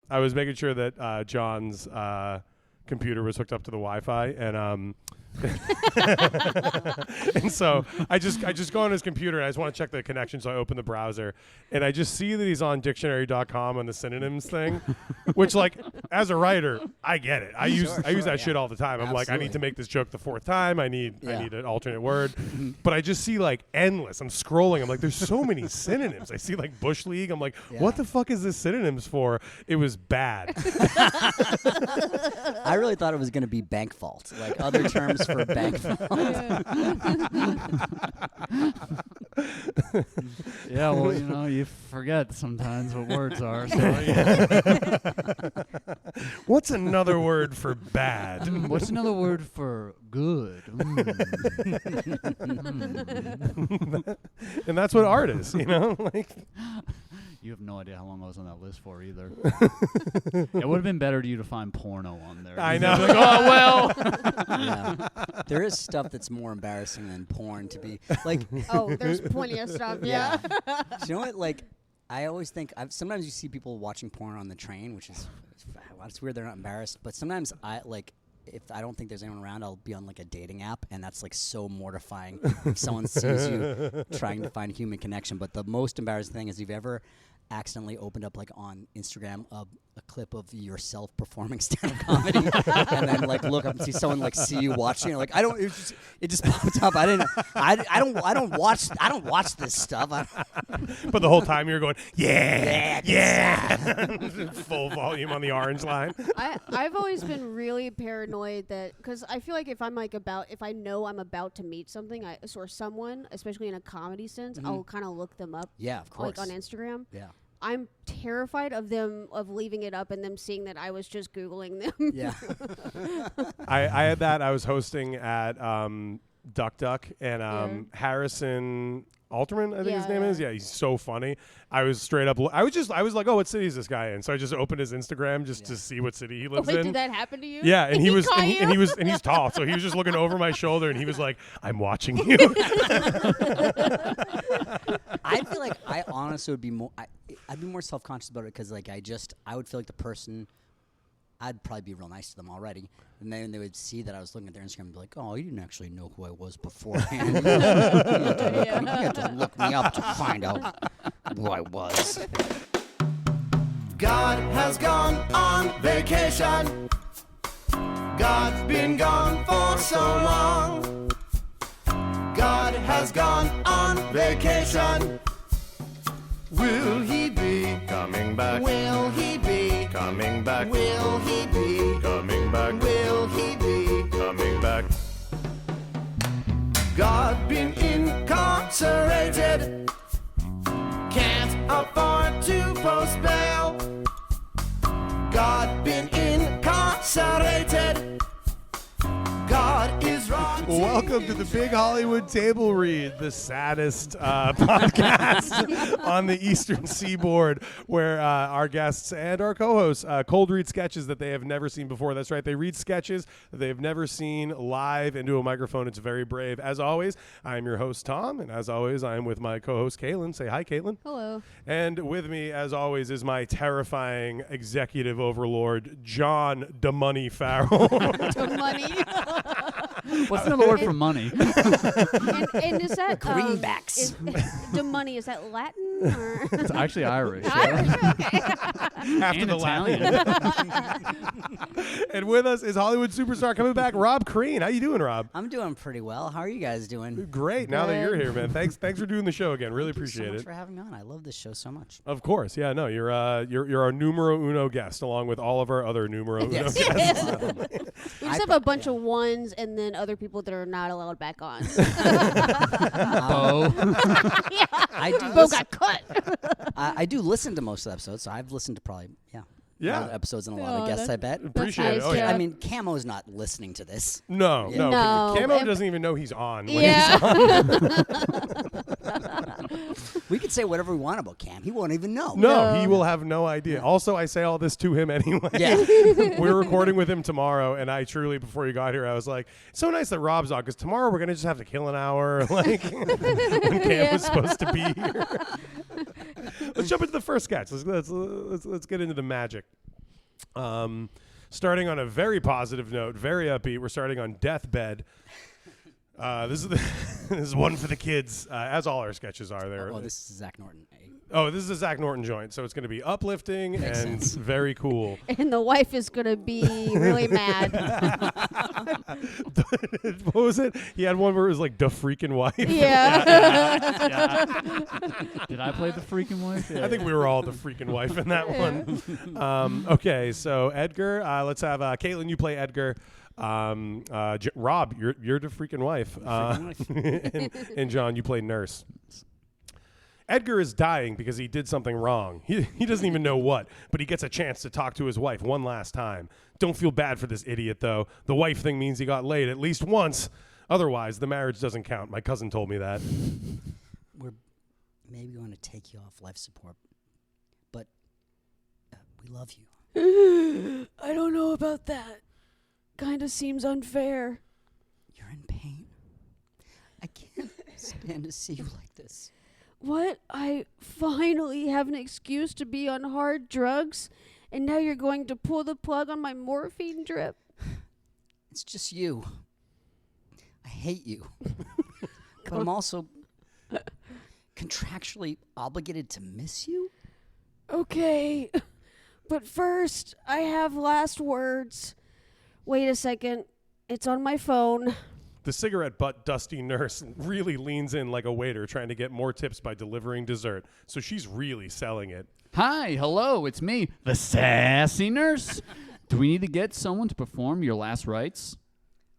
I was making sure that John's computer was hooked up to the Wi-Fi, and and so I just go on his computer and I just want to check the connection, so I open the browser and I just see that he's on dictionary.com on the synonyms thing, which, like, as a writer, I get it. I use that shit all the time. I'm like, I need to make this joke the fourth time. I need an alternate word. But I just see, like, endless. I'm scrolling. I'm like, there's so many synonyms. I see, like, Bush League. I'm like, what the fuck is this synonyms for? It was bad. I really thought it was going to be bank vault, like other terms for bank vault. Yeah, well, you know, you forget sometimes what words are. So. What's another word for bad? What's another word for good? And that's what art is, you know? Like, you have no idea how long I was on that list for either. It would have been better to you to find porno on there. I know. Like, oh, well. Yeah. There is stuff that's more embarrassing than porn to be like. Oh, there's plenty of stuff. Yeah. Do you know what? Like, I always think sometimes you see people watching porn on the train, which is it's weird. They're not embarrassed, but sometimes if I don't think there's anyone around, I'll be on like a dating app, and that's like so mortifying if someone sees you trying to find human connection. But the most embarrassing thing is, if you've ever accidentally opened up, like, on Instagram a clip of yourself performing stand-up comedy, and then, like, look up and see someone, like, see you watching, like, it just popped up. I don't watch this stuff. But the whole time you're going, yeah. Full volume on the orange line. I've always been really paranoid that, because I feel like if I know I'm about to meet something or someone, especially in a comedy sense, I'll kind of look them up. Yeah, of course. Like on Instagram. Yeah. I'm terrified of leaving it up and them seeing that I was just Googling them. Yeah. I had that. I was hosting at Duck Duck, and Harrison Alterman, I think his name is. Yeah, he's so funny. I was straight up. I was like, oh, what city is this guy in? So I just opened his Instagram just to see what city he lives in. Did that happen to you? Yeah, and he was, and he's tall, so he was just looking over my shoulder, and he was like, "I'm watching you." I feel like I honestly would be more. I'd be more self-conscious about it because, like, I would feel like the person. I'd probably be real nice to them already, and then they would see that I was looking at their Instagram and be like, "Oh, you didn't actually know who I was beforehand. You had to look me up to find out who I was." God has gone on vacation. God's been gone for so long. God has gone on vacation. Will he be coming back? Will he be coming back? Will he be coming back? Will he be coming back? God been incarcerated. Can't afford to post bail. God been incarcerated. God is wrong. Welcome to the Big Hollywood Table Read, the saddest podcast on the Eastern Seaboard, where our guests and our co-hosts cold read sketches that they have never seen before. That's right, they read sketches that they have never seen live into a microphone. It's very brave. As always, I'm your host, Tom, and as always, I'm with my co-host, Caitlin. Say hi, Caitlin. Hello. And with me, as always, is my terrifying executive overlord, John DeMoney Farrell. DeMoney. What's another word for money? and is that Greenbacks. DeMoney, is that Latin? Or? It's actually Irish. Irish? Okay. After And the Italian. And with us is Hollywood superstar coming back, Rob Crean. How you doing, Rob? I'm doing pretty well. How are you guys doing? Great. Now that you're here, man. Thanks for doing the show again. Really appreciate Thank you so much it. for having me on. I love this show so much. Of course. Yeah, no, you're our numero uno guest, along with all of our other numero uno guests. We just have a bunch of ones and then other people that are not allowed back on. Bo. Bo got cut. I do listen to most of the episodes, so I've listened to probably, a lot of episodes and a lot of guests, I bet. Appreciate it. Nice, yeah. I mean, Camo's not listening to this. No. No. Camo doesn't even know he's on. When Yeah. he's on. We could say whatever we want about Cam. He won't even know. No, he will have no idea. Also, I say all this to him anyway. Yeah. We're recording with him tomorrow, and I truly, before you got here, I was like, it's so nice that Rob's on, because tomorrow we're going to just have to kill an hour, like, when Cam was supposed to be here. Let's jump into the first sketch. Let's get into the magic. Starting on a very positive note, very upbeat, we're starting on Deathbed. This is one for the kids, as all our sketches are. There. Oh, this is Zack Norton. Oh, this is a Zack Norton joint, so it's going to be uplifting and very cool. And the wife is going to be really mad. What was it? He had one where it was like, "Da freaking wife." Yeah. Did I play the freaking wife? Yeah. I think we were all the freaking wife in that one. Okay, so Edgar, let's have Caitlin, you play Edgar. Rob, you're the freaking wife. And John, you play Nurse. Edgar is dying because he did something wrong. He doesn't even know what, but he gets a chance to talk to his wife one last time. Don't feel bad for this idiot, though. The wife thing means he got laid at least once. Otherwise, the marriage doesn't count. My cousin told me that. We're maybe going to take you off life support, but we love you. I don't know about that. Kind of seems unfair. You're in pain. I can't stand to see you like this. What? I finally have an excuse to be on hard drugs, and now you're going to pull the plug on my morphine drip? It's just you. I hate you. But I'm also contractually obligated to miss you? Okay. But first, I have last words. Wait a second. It's on my phone. The cigarette butt dusty nurse really leans in like a waiter trying to get more tips by delivering dessert. So she's really selling it. Hi, hello, it's me, the sassy nurse. Do we need to get someone to perform your last rites?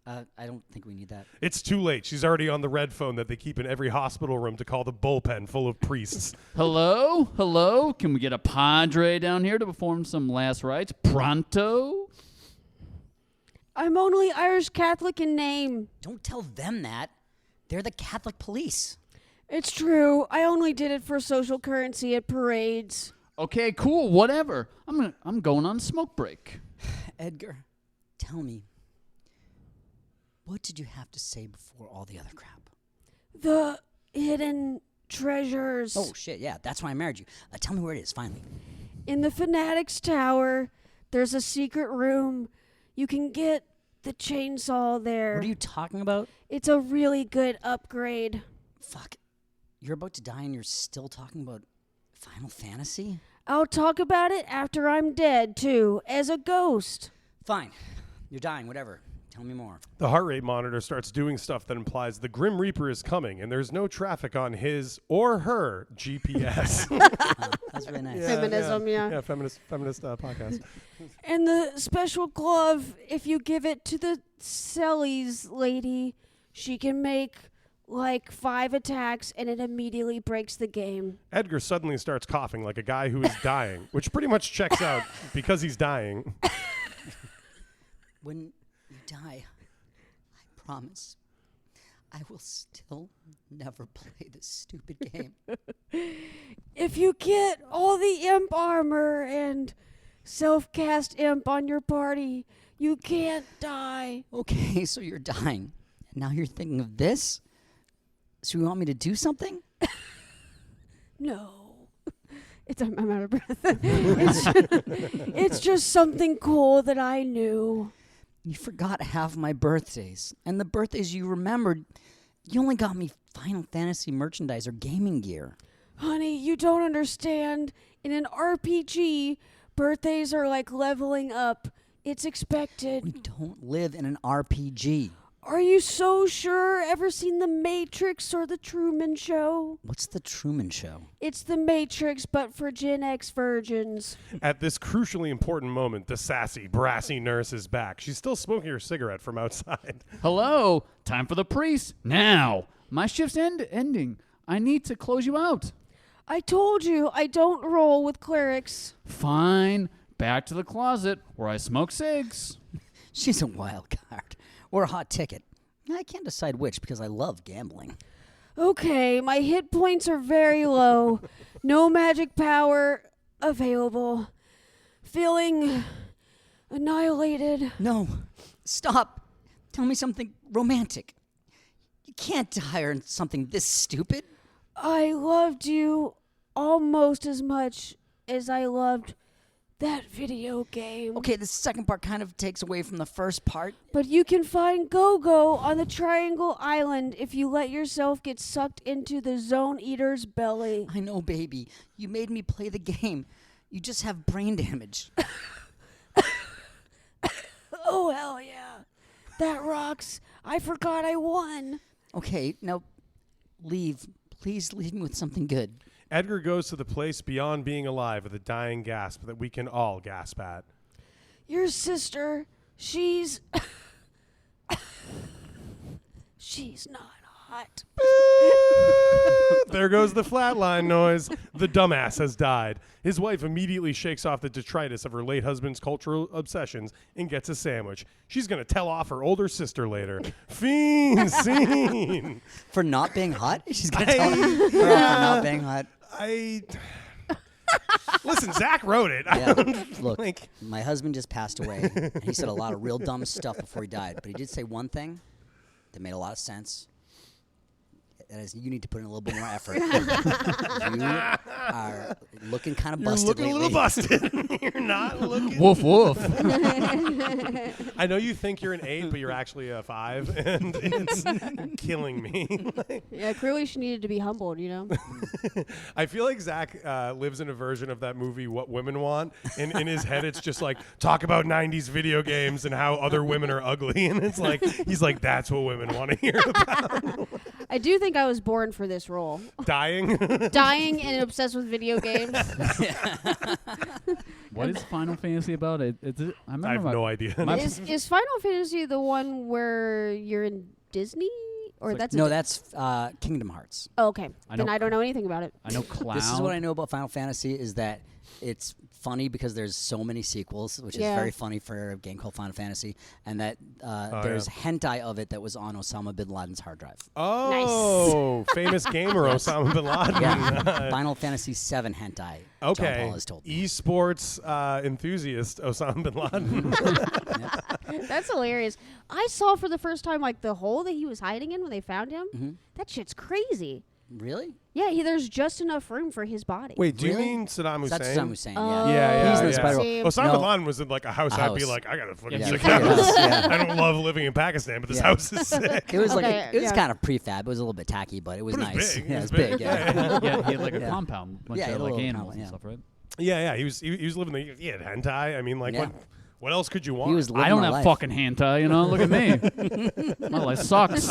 I don't think we need that. It's too late. She's already on the red phone that they keep in every hospital room to call the bullpen full of priests. Hello? Hello? Can we get a padre down here to perform some last rites? Pronto? I'm only Irish Catholic in name. Don't tell them that. They're the Catholic police. It's true. I only did it for social currency at parades. Okay, cool, whatever. I'm going on smoke break. Edgar, tell me, what did you have to say before all the other crap? The hidden treasures. Oh, shit, yeah, that's why I married you. Tell me where it is, finally. In the Fanatics Tower, there's a secret room. You can get the chainsaw there. What are you talking about? It's a really good upgrade. Fuck. You're about to die and you're still talking about Final Fantasy? I'll talk about it after I'm dead, too, as a ghost. Fine. You're dying, whatever. Tell me more. The heart rate monitor starts doing stuff that implies the Grim Reaper is coming, and there's no traffic on his or her GPS. That's really nice. Feminism, yeah. Yeah, feminist podcast. And the special glove, if you give it to the Sellies lady, she can make like 5 attacks and it immediately breaks the game. Edgar suddenly starts coughing like a guy who is dying, which pretty much checks out because he's dying. When you die, I promise I will still never play this stupid game. If you get all the imp armor and self-cast imp on your party, you can't die. Okay, so you're dying. And now you're thinking of this? So you want me to do something? No. I'm out of breath. It's just something cool that I knew. You forgot half my birthdays. And the birthdays you remembered, you only got me Final Fantasy merchandise or gaming gear. Honey, you don't understand. In an RPG, birthdays are like leveling up. It's expected. We don't live in an RPG. Are you so sure? Ever seen The Matrix or The Truman Show? What's The Truman Show? It's The Matrix, but for Gen X virgins. At this crucially important moment, the sassy, brassy nurse is back. She's still smoking her cigarette from outside. Hello? Time for the priest. Now. My shift's ending. I need to close you out. I told you, I don't roll with clerics. Fine. Back to the closet where I smoke cigs. She's a wild card. Or a hot ticket. I can't decide which because I love gambling. Okay, my hit points are very low. No magic power available. Feeling annihilated. No. Stop. Tell me something romantic. You can't die on something this stupid. I loved you almost as much as I loved that video game. Okay, the second part kind of takes away from the first part. But you can find Go-Go on the Triangle Island if you let yourself get sucked into the Zone Eater's belly. I know, baby. You made me play the game. You just have brain damage. Oh, hell yeah. That rocks. I forgot I won. Okay, now leave. Please leave me with something good. Edgar goes to the place beyond being alive with a dying gasp that we can all gasp at. Your sister, she's... she's not hot. There goes the flatline noise. The dumbass has died. His wife immediately shakes off the detritus of her late husband's cultural obsessions and gets a sandwich. She's going to tell off her older sister later. Fiend scene. For not being hot? She's going to tell her off for not being hot. Listen, Zach wrote it. Yeah, look, my husband just passed away. And he said a lot of real dumb stuff before he died. But he did say one thing that made a lot of sense. That is, you need to put in a little bit more effort. You are looking kind of busted You're looking lately. a little busted. You're not looking. Woof woof. I know you think you're an 8, but you're actually a 5, and it's killing me. Yeah, clearly she needed to be humbled, you know? I feel like Zach lives in a version of that movie, What Women Want, and in his head it's just like, talk about 90s video games and how other women are ugly, and it's like, he's like, that's what women want to hear about. I do think I was born for this role. Dying? Dying and obsessed with video games. What is Final Fantasy about? I remember I have no idea. Is Final Fantasy the one where you're in Disney? Or that's No, that's Kingdom Hearts. Oh, okay. I Then know- I don't know anything about it. I know Cloud. This is what I know about Final Fantasy is that it's funny because there's so many sequels, which is Yeah. very funny for a game called Final Fantasy, and that there's hentai of it that was on Osama bin Laden's hard drive. Oh, famous gamer Osama bin Laden. Yeah, Final Fantasy VII hentai. John Okay. Paul has told me. Esports enthusiast Osama bin Laden. That's hilarious. I saw for the first time like the hole that he was hiding in when they found him. Mm-hmm. That shit's crazy. Really? Yeah, there's just enough room for his body. Wait, do Really? you mean Saddam Hussein? That's Saddam Hussein. Oh. Yeah, He's in the yeah. spiral. See, Osama No. bin Laden was in like a house. A I'd be house. like, I gotta fucking Yeah, check yeah, that house. yeah. I don't love living in Pakistan, but this Yeah. house is sick. It was like Okay, it was yeah. kind of prefab. It was a little bit tacky, but it was But it was nice. big. Yeah, It it was was big. big. Yeah. Yeah, he had like a Yeah. compound, bunch Yeah, he of had a like little animals and compound, stuff, right? Yeah. He was living the. He had hentai. I mean, like Yeah. what else could you want? He was living I don't my have life. fucking hentai, you know. Look at me. My life sucks.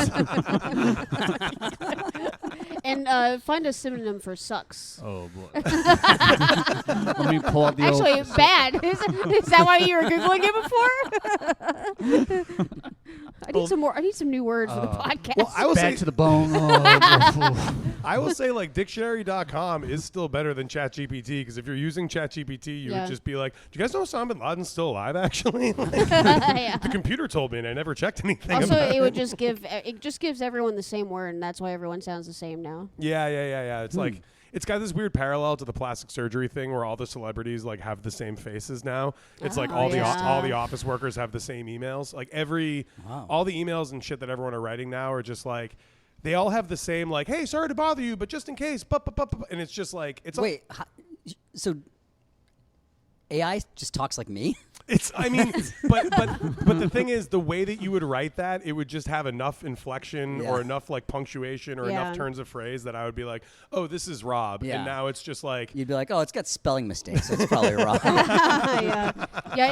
And find a synonym for sucks. Oh boy. Let me pull up the Actually, old. bad. Is that why you were Googling it before? I need some new words for the podcast. Well, I will Back say, to the bone. Oh, I will say, like, dictionary.com is still better than ChatGPT because if you're using ChatGPT, you Yeah. would just be like, do you guys know Osama bin Laden's still alive, actually? Like, Yeah. the computer told me, and I never checked anything Also, about it would just gives everyone the same word, and that's why everyone sounds the same now. Yeah. It's like, it's got this weird parallel to the plastic surgery thing where all the celebrities like have the same faces now. It's like Oh, all yeah. all the office workers have the same emails. Like Wow. all the emails and shit that everyone are writing now are just like, they all have the same like, hey, sorry to bother you, but just in case, and it's just like, it's Wait, so AI just talks like me? It's, I mean, but the thing is, the way that you would write that, it would just have enough inflection Yeah. or enough like punctuation or Yeah. enough turns of phrase that I would be like, oh, this is Rob. Yeah. And now it's just like, You'd be like, oh, it's got spelling mistakes, so it's probably wrong. Yeah,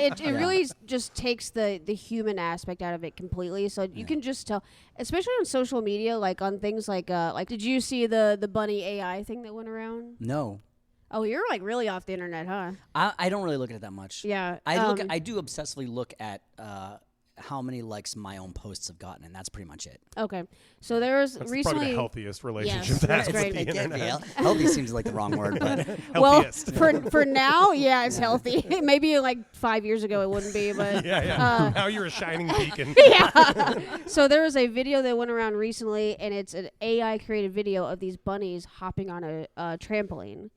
it Yeah. really just takes the human aspect out of it completely. So you can just tell, especially on social media, like on things like did you see the bunny AI thing that went around? No. Oh, you're like really off the internet, huh? I don't really look at it that much. Yeah. I do obsessively look at how many likes my own posts have gotten, and that's pretty much it. Okay, so there was that's recently. probably the healthiest relationship Yes, to have that's with great. the It can't be internet. healthy seems like the wrong word, but Well, Healthiest. for now, yeah, it's healthy. Maybe like 5 years ago it wouldn't be, but Yeah. Now you're a shining beacon. yeah. So there was a video that went around recently, and it's an AI created video of these bunnies hopping on a trampoline,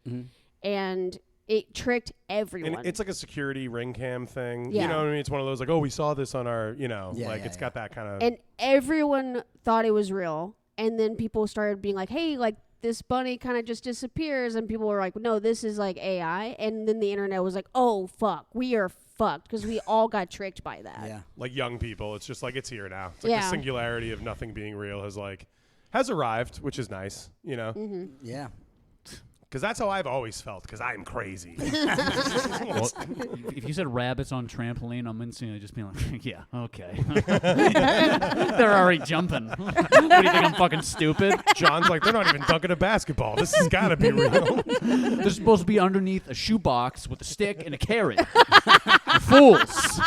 and it tricked everyone. And it's like a security ring cam thing. Yeah. You know what I mean? It's one of those like, oh, we saw this on our, Yeah, it's yeah. got that kind of. And everyone thought it was real, and then people started being like, "Hey, like this bunny kind of just disappears, and people were like, no, this is like AI. And then the internet was like, oh, fuck, we are fucked because we all got tricked by that. Yeah. Like young people, it's just like it's here now. It's like Yeah. the singularity of nothing being real has arrived, which is nice, you know? Mm-hmm. Yeah. Because that's how I've always felt, because I'm crazy. Well, if you said rabbits on trampoline, I'm instantly just being like, yeah, okay. They're already jumping. What do you think, I'm fucking stupid? John's like, they're not even dunking a basketball. This has got to be real. They're supposed to be underneath a shoebox with a stick and a carrot. Fools.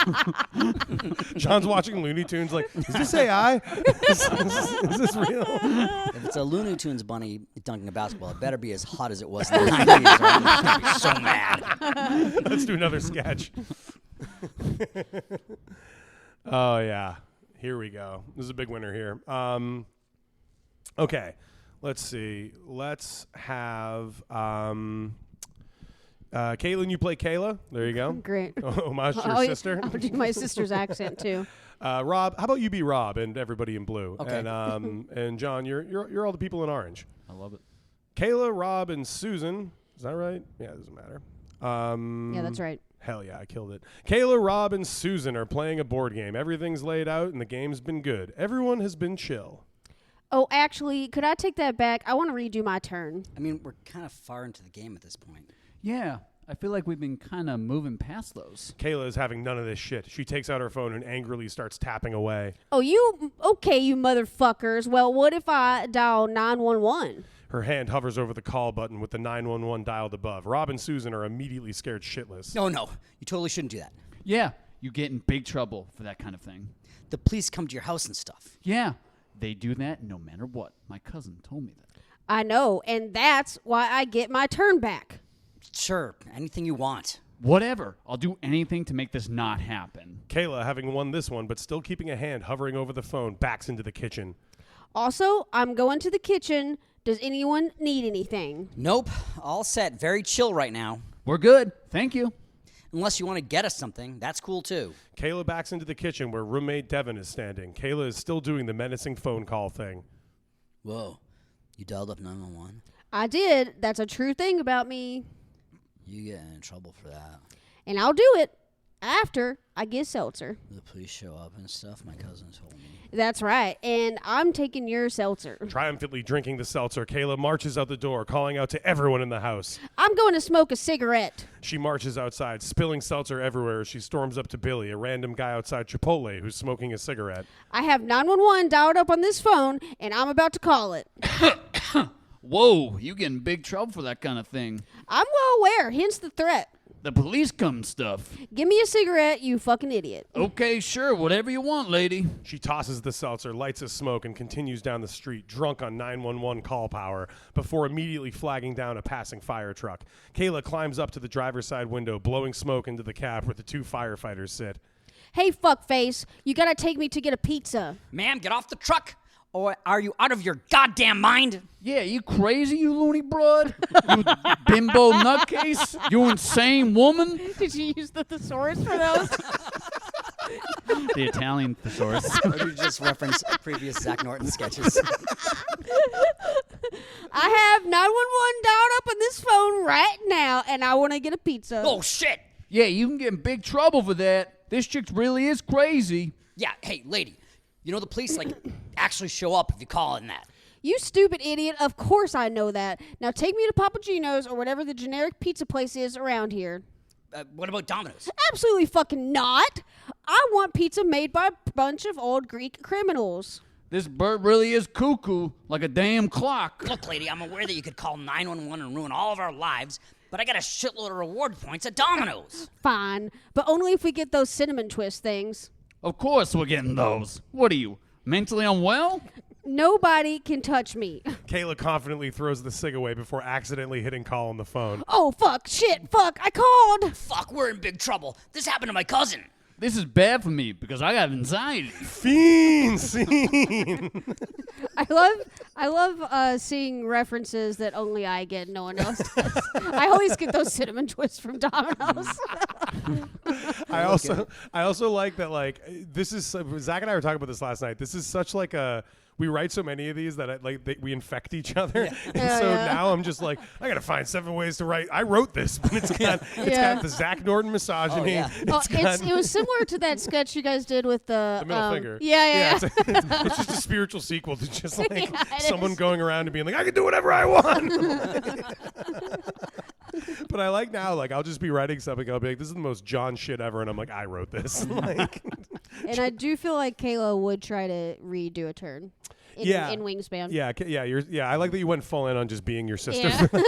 John's watching Looney Tunes like, is this AI? Is this real? If it's a Looney Tunes bunny dunking a basketball, it better be as hot as it was in the 90s. Or I'm gonna be so mad. Let's do another sketch. Oh, yeah. Here we go. This is a big winner here. Okay. Let's see. Let's have Caitlin, you play Kayla. There you go. Great. Homage to your sister. I'll do my sister's accent too. Rob, how about you be Rob and everybody in blue? Okay. And John, you're all the people in orange. I love it. Kayla, Rob, and Susan. Is that right? Yeah, it doesn't matter. Yeah, that's right. Hell yeah, I killed it. Kayla, Rob, and Susan are playing a board game. Everything's laid out, and the game's been good. Everyone has been chill. Oh, actually, could I take that back? I want to redo my turn. I mean, we're kind of far into the game at this point. Yeah, I feel like we've been kind of moving past those. Kayla is having none of this shit. She takes out her phone and angrily starts tapping away. Oh, you motherfuckers. Well, what if I dial 911? Her hand hovers over the call button with the 911 dialed above. Rob and Susan are immediately scared shitless. No, you totally shouldn't do that. Yeah, you get in big trouble for that kind of thing. The police come to your house and stuff. Yeah, they do that no matter what. My cousin told me that. I know, and that's why I get my turn back. Sure, anything you want. Whatever. I'll do anything to make this not happen. Kayla, having won this one but still keeping a hand hovering over the phone, backs into the kitchen. Also, I'm going to the kitchen. Does anyone need anything? Nope, all set. Very chill right now. We're good. Thank you. Unless you want to get us something, that's cool too. Kayla backs into the kitchen where roommate Devin is standing. Kayla is still doing the menacing phone call thing. Whoa, you dialed up 911? I did. That's a true thing about me. You get in trouble for that. And I'll do it after I get seltzer. The police show up and stuff, my cousin told me. That's right. And I'm taking your seltzer. Triumphantly drinking the seltzer, Kayla marches out the door, calling out to everyone in the house. I'm going to smoke a cigarette. She marches outside, spilling seltzer everywhere as she storms up to Billy, a random guy outside Chipotle who's smoking a cigarette. I have 911 dialed up on this phone, and I'm about to call it. Whoa, you get in big trouble for that kind of thing. I'm well aware, hence the threat. The police come stuff. Give me a cigarette, you fucking idiot. Okay, sure, whatever you want, lady. She tosses the seltzer, lights a smoke, and continues down the street, drunk on 911 call power, before immediately flagging down a passing fire truck. Kayla climbs up to the driver's side window, blowing smoke into the cab where the two firefighters sit. Hey, fuckface, you gotta take me to get a pizza. Ma'am, get off the truck! Or are you out of your goddamn mind? Yeah, you crazy, you loony broad? You bimbo nutcase? You insane woman? Did you use the thesaurus for those? The Italian thesaurus. Or did you just reference previous Zack Norton sketches? I have 911 dialed up on this phone right now, and I want to get a pizza. Oh, shit! Yeah, you can get in big trouble for that. This chick really is crazy. Yeah, hey, lady. You know the police, actually show up if you call in that. You stupid idiot. Of course I know that. Now take me to Papa Gino's or whatever the generic pizza place is around here. What about Domino's? Absolutely fucking not. I want pizza made by a bunch of old Greek criminals. This bird really is cuckoo, like a damn clock. Look, lady, I'm aware that you could call 911 and ruin all of our lives, but I got a shitload of reward points at Domino's. Fine, but only if we get those cinnamon twist things. Of course we're getting those. What are you, mentally unwell? Nobody can touch me. Kayla confidently throws the cig away before accidentally hitting call on the phone. Oh, fuck, shit, fuck, I called. Fuck, we're in big trouble. This happened to my cousin. This is bad for me because I got anxiety. Fiend scene! I love seeing references that only I get, no one else does. I always get those cinnamon twists from Domino's. I also like that. Like this is Zach and I were talking about this last night. This is such like a. We write so many of these that we infect each other. Yeah. And so now I'm just like, I got to find 7 ways to write. I wrote this, but it's got the Zack Norton misogyny. Oh, it was similar to that sketch you guys did with the middle finger. Yeah. It's just a spiritual sequel to just like someone going around and being like, I can do whatever I want. But I like now, like I'll just be writing something. I'll be like, this is the most John shit ever, and I'm like, I wrote this. Like, and I do feel like Kayla would try to redo a turn. In Wingspan. Yeah, I like that you went full in on just being your sister. Yeah.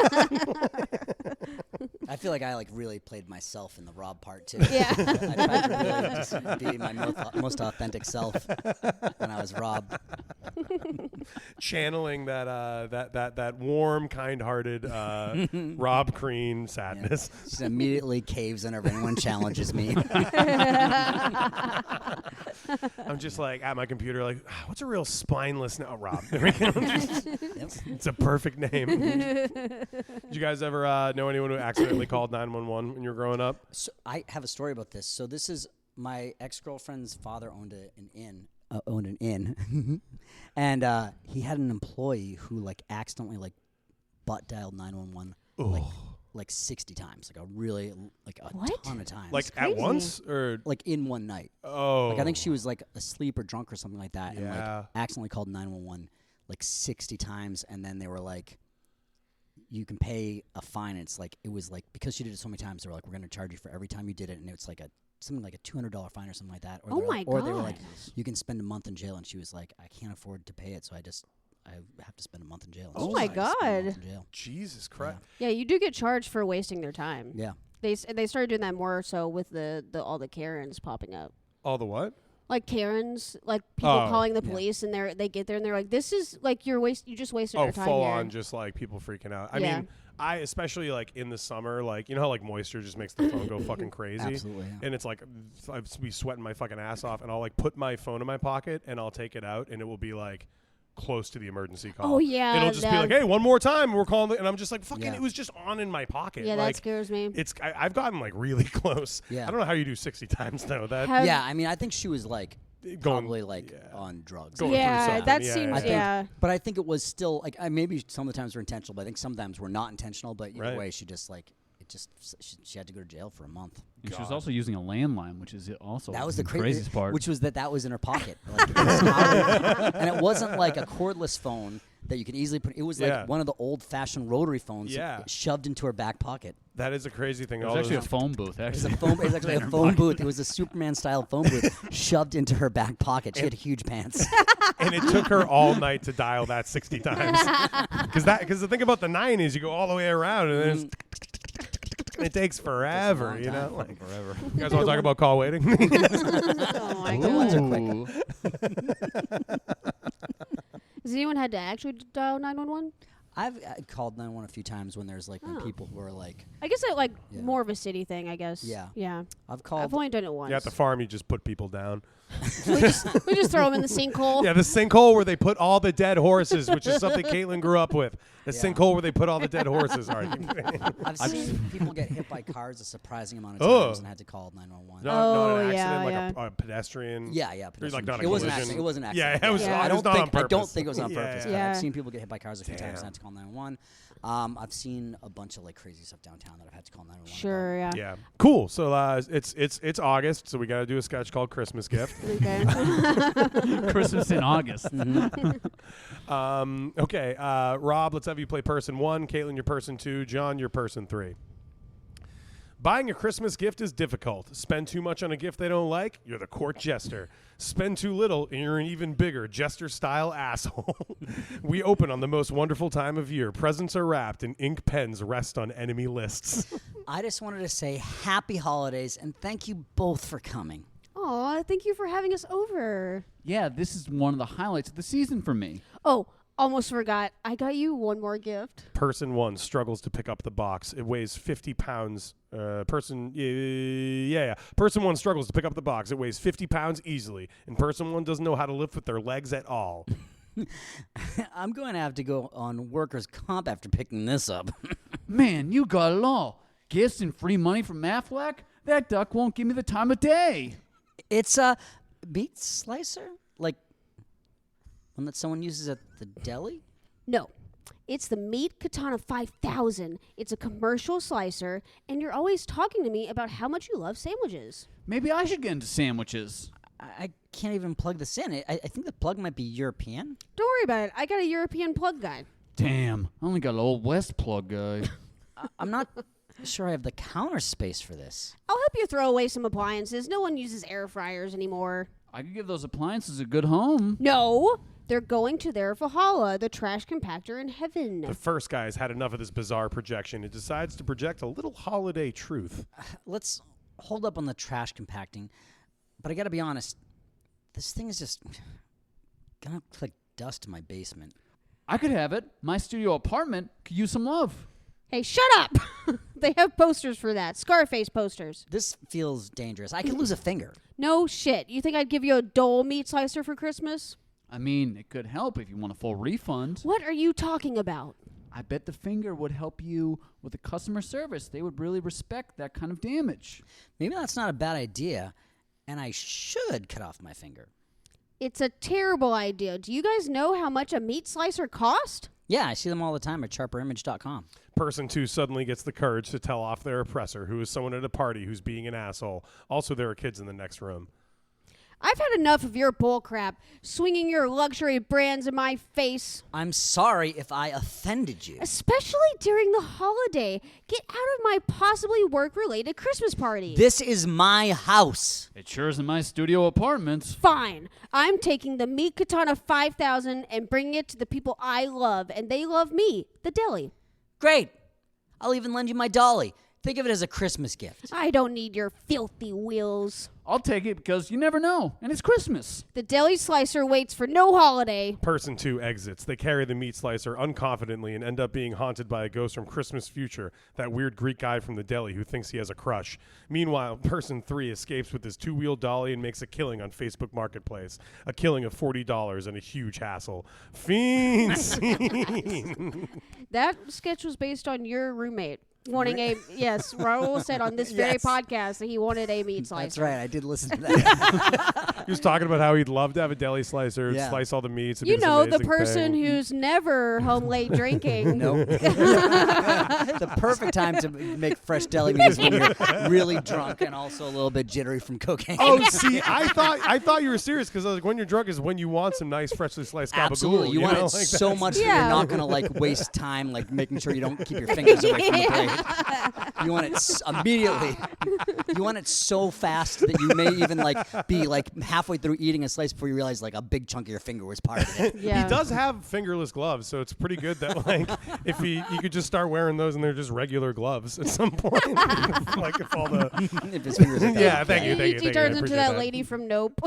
I feel like I like really played myself in the Rob part too. Yeah. I tried to really just be my most authentic self when I was Rob. Channeling that warm, kind-hearted Rob Crean sadness. Yeah. Just immediately caves whenever anyone challenges me. I'm just like at my computer, like, what's a real spineless now, Rob? There we go. It's a perfect name. Did you guys ever know anyone who accidentally called 911 when you were growing up? So I have a story about this. So this is my ex-girlfriend's father owned an inn, and he had an employee who like accidentally like butt dialed 911 like 60 times, like a really like a ton of times. Like at once or like in one night. Oh, like I think she was like asleep or drunk or something like that, and Yeah. like accidentally called 911 like 60 times, and then they were like, you can pay a fine. It's like it was like because she did it so many times, they were like, we're going to charge you for every time you did it, and it's like something like a $200 fine or something like that. Or Oh my or they were like, God. you can spend a month in jail, and she was like, I can't afford to pay it, so I have to spend a month in jail. Oh So my I spent a month God. in jail. Jesus Christ. Yeah, you do get charged for wasting their time. Yeah. They started doing that more so with the all the Karens popping up. All the what? Like Karens, like people calling the police, and they get there and they're like, "This is like you just wasted our time full here." on, just like people freaking out. I Yeah. mean, I especially like in the summer, like you know how like moisture just makes the phone go fucking crazy. Absolutely, yeah. And it's like I'd be sweating my fucking ass off, and I'll like put my phone in my pocket, and I'll take it out, and it will be like close to the emergency call. Oh, yeah, It'll just be like, hey, one more time, we're calling, and I'm just like, fucking, Yeah. it was just on in my pocket. Yeah, like, that scares me. I've gotten like really close. Yeah. I don't know how you do 60 times though. That Have- Yeah, I mean, I think she was like Going- probably like yeah. on drugs. Going through Yeah, something. that Yeah, seems I think, yeah. but I think it was still like maybe some of the times were intentional, but I think sometimes were not intentional. But either Right. way, she just like she had to go to jail for a month. And she was also using a landline, which is also That was the craziest part. which was that was in her pocket, like, it was not- and it wasn't like a cordless phone that you could easily put. It was like Yeah. one of the old-fashioned rotary phones, Yeah. shoved into her back pocket. That is a crazy thing. it was All actually a those- phone booth. It was Actually, it was actually a phone booth. It was a Superman-style phone booth shoved into her back pocket. She had huge pants. and it took her all night to dial that 60 times. Because the thing about the 9 is you go all the way around, and then it takes forever, long you know? time. Like, forever. You guys want to talk about call waiting? Oh my The ones God. are quick. Has anyone had to actually dial 911? I've called 911 a few times when there's like when people who are like, I guess like Yeah. more of a city thing. I guess. Yeah. Yeah. I've called. I've only done it once. Yeah, at the farm, you just put people down. we just throw them in the sinkhole. Yeah, the sinkhole where they put all the dead horses, which is something Caitlin grew up with. The Yeah. sinkhole where they put all the dead horses. All right. I've seen people get hit by cars a surprising amount of Ugh. times and had to call 911. Not an Oh, accident, yeah, like a pedestrian. Yeah, yeah. Like pedestrian. not a it wasn't collision. accident. It wasn't Yeah, accident. it was Yeah. not, I it was don't not think on purpose. I don't think it was on Yeah, purpose. yeah. But Yeah. I've seen people get hit by cars a few times Damn. and had to call 911. I've seen a bunch of like crazy stuff downtown that I've had to call 911. Sure. Yeah. Yeah. Cool. So it's August, so we got to do a sketch called Christmas Gift. Okay. Christmas in August. Okay, Rob, let's have you play person 1, Caitlin, your person 2, John, your person 3. Buying a Christmas gift is difficult. Spend too much on a gift they don't like, you're the court jester. Spend too little, and you're an even bigger jester-style asshole. We open on the most wonderful time of year. Presents are wrapped, and ink pens rest on enemy lists. I just wanted to say happy holidays and thank you both for coming. Aw, thank you for having us over. Yeah, this is one of the highlights of the season for me. Oh, almost forgot. I got you one more gift. Person 1 struggles to pick up the box. It weighs 50 pounds. Person 1 struggles to pick up the box. It weighs 50 pounds easily. And person 1 doesn't know how to lift with their legs at all. I'm going to have to go on workers' comp after picking this up. Man, you got it all. Gifts and free money from Aflac? That duck won't give me the time of day. It's a meat slicer, like one that someone uses at the deli. No. It's the Meat Katana 5000. It's a commercial slicer, and you're always talking to me about how much you love sandwiches. Maybe I should get into sandwiches. I can't even plug this in. I think the plug might be European. Don't worry about it. I got a European plug guy. Damn, I only got an old West plug guy. I'm not sure I have the counter space for this. I'll help you throw away some appliances. No one uses air fryers anymore. I could give those appliances a good home. No, they're going to their Valhalla, the trash compactor in heaven. The first guy has had enough of this bizarre projection and decides to project a little holiday truth. Let's hold up on the trash compacting, but I gotta be honest, this thing is just gonna collect dust in my basement. I could have it. My studio apartment could use some love. Hey, shut up! They have posters for that. Scarface posters. This feels dangerous. I could lose a finger. No shit. You think I'd give you a Dole meat slicer for Christmas? I mean, it could help if you want a full refund. What are you talking about? I bet the finger would help you with the customer service. They would really respect that kind of damage. Maybe that's not a bad idea, and I should cut off my finger. It's a terrible idea. Do you guys know how much a meat slicer cost? Yeah, I see them all the time at sharperimage.com. Person 2 suddenly gets the courage to tell off their oppressor, who is someone at a party who's being an asshole. Also, there are kids in the next room. I've had enough of your bullcrap, swinging your luxury brands in my face. I'm sorry if I offended you. Especially during the holiday. Get out of my possibly work-related Christmas party. This is my house. It sure is in my studio apartment. Fine. I'm taking the Meat Katana 5000 and bringing it to the people I love, and they love me, the deli. Great. I'll even lend you my dolly. Think of it as a Christmas gift. I don't need your filthy wheels. I'll take it because you never know, and it's Christmas. The deli slicer waits for no holiday. Person 2 exits. They carry the meat slicer unconfidently and end up being haunted by a ghost from Christmas future, that weird Greek guy from the deli who thinks he has a crush. Meanwhile, person 3 escapes with his 2-wheel dolly and makes a killing on Facebook Marketplace. A killing of $40 and a huge hassle. Fiend scene. That sketch was based on your roommate wanting a, yes, Raul said on this very Yes. podcast that he wanted a meat slicer. That's right. I did listen to that. He was talking about how he'd love to have a deli slicer, Yeah. slice all the meats. It'd You be this know, the amazing person thing. who's never home late drinking. Nope. The perfect time to make fresh deli meat is when you're really drunk and also a little bit jittery from cocaine. Oh, see, I thought you were serious because I was like, when you're drunk is when you want some nice, freshly sliced gabagool. Absolutely. You want know? it Like so that's- much that Yeah. you're not going to like waste time like making sure you don't keep your fingers away from the plate. You want it immediately. You want it so fast that you may even like be like halfway through eating a slice before you realize like a big chunk of your finger was part of it. Yeah. He does have fingerless gloves, so it's pretty good that like if you could just start wearing those and they're just regular gloves at some point. Like if all the If his fingers are Yeah, thank you. He I turns into appreciate that that. lady from Nope.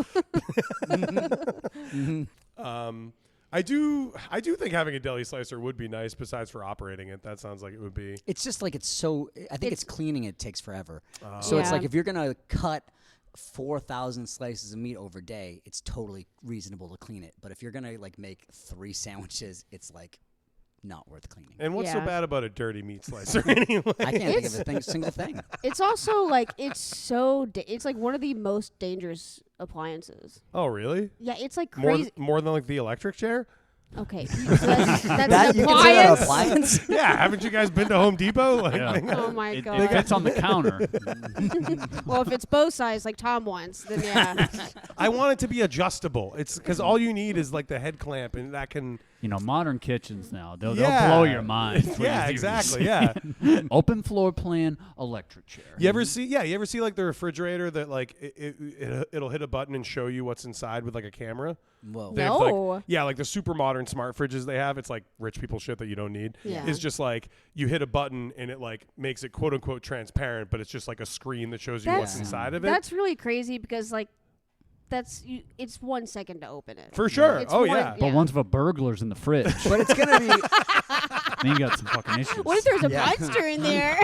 I do think having a deli slicer would be nice. Besides for operating it, that sounds like it would be. It's just like it's so. I think it's It's- cleaning it takes forever. So it's Yeah. like if you're gonna cut 4,000 slices of meat over a day, it's totally reasonable to clean it. But if you're gonna like make 3 sandwiches, it's like not worth cleaning. And what's so Yeah. bad about a dirty meat slicer anyway? I can't think of a single thing. It's also like it's like one of the most dangerous appliances. Oh, really? Yeah, it's like More crazy. more than like the electric chair? Okay, so that's That an you consider that an appliance. appliance? Yeah, haven't you guys been to Home Depot? Like, Oh my It god. fits on the counter. Well, if it's bow size like Tom wants, then yeah. I want it to be adjustable. It's because all you need is like the head clamp, and that can. You know, modern kitchens now, they'll Yeah. blow your mind. Yeah, Please. exactly. Yeah. Open floor plan, electric chair. You ever see? Yeah, you ever see like the refrigerator that like it'll hit a button and show you what's inside with like a camera? Whoa. They have, No. like, yeah, like the super modern smart fridges they have. It's like rich people shit that you don't need. Yeah. It's just like you hit a button and it like makes it quote unquote transparent, but it's just like a screen that shows you what's That's- inside of it. That's really crazy because like it's 1 second to open it. For sure. It's Oh one- yeah. But once if a burglar's in the fridge, But it's gonna be. then you got some fucking issues. What if there's a Yeah. monster in there?